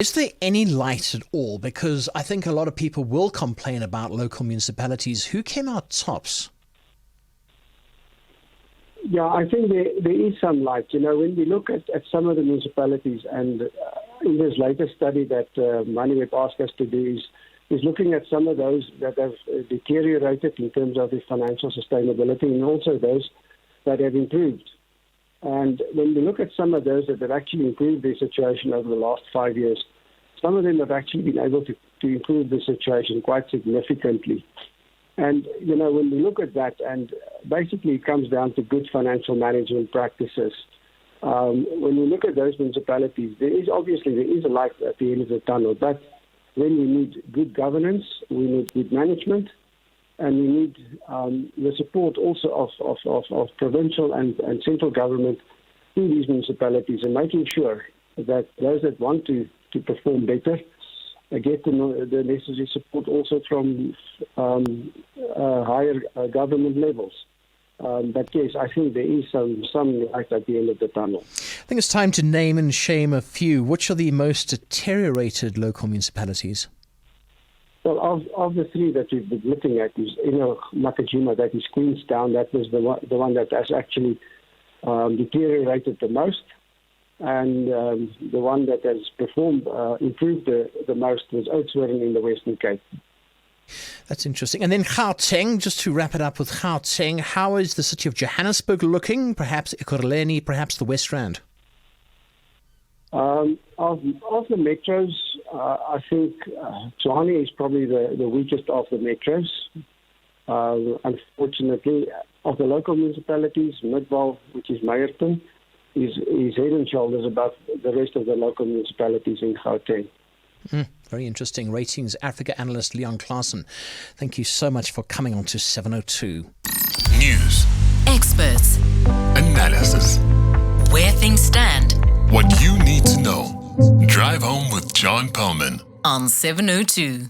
Is there any light at all? Because I think a lot of people will complain about local municipalities. Who came out tops? Yeah, I think there is some light. When we look at some of the municipalities, and in this latest study that Moneyweb asked us to do is looking at some of those that have deteriorated in terms of the financial sustainability and also those that have improved. And when we look at some of those that have actually improved their situation over the last 5 years, some of them have actually been able to improve the situation quite significantly. And, when we look at that, and basically it comes down to good financial management practices. When we look at those municipalities, there is a light at the end of the tunnel. But then we need good governance, we need good management, and we need the support also of provincial and central government to these municipalities, and making sure that those that want to perform better get the necessary support also from higher government levels. But yes, I think there is some light at the end of the tunnel. I think it's time to name and shame a few. Which are the most deteriorated local municipalities? Well, of the three that we've been looking at is, Makajima, that is Queenstown. That was the one that has actually deteriorated the most. And the one that has improved the most was Oudtshoorn in the Western Cape. That's interesting. And then Gauteng, just to wrap it up with Gauteng, how is the city of Johannesburg looking? Perhaps Ekurhuleni, perhaps the West Rand? Of the metros, I think Tshwane is probably the weakest of the metros. Unfortunately, of the local municipalities, Midvaal, which is Meyerton, is head and shoulders above the rest of the local municipalities in Gauteng. Very interesting. Ratings Africa analyst Leon Claassen. Thank you so much for coming on to 702. News. Experts. Analysis. Where things stand. What you need to know. Drive home with John Perlman On 702.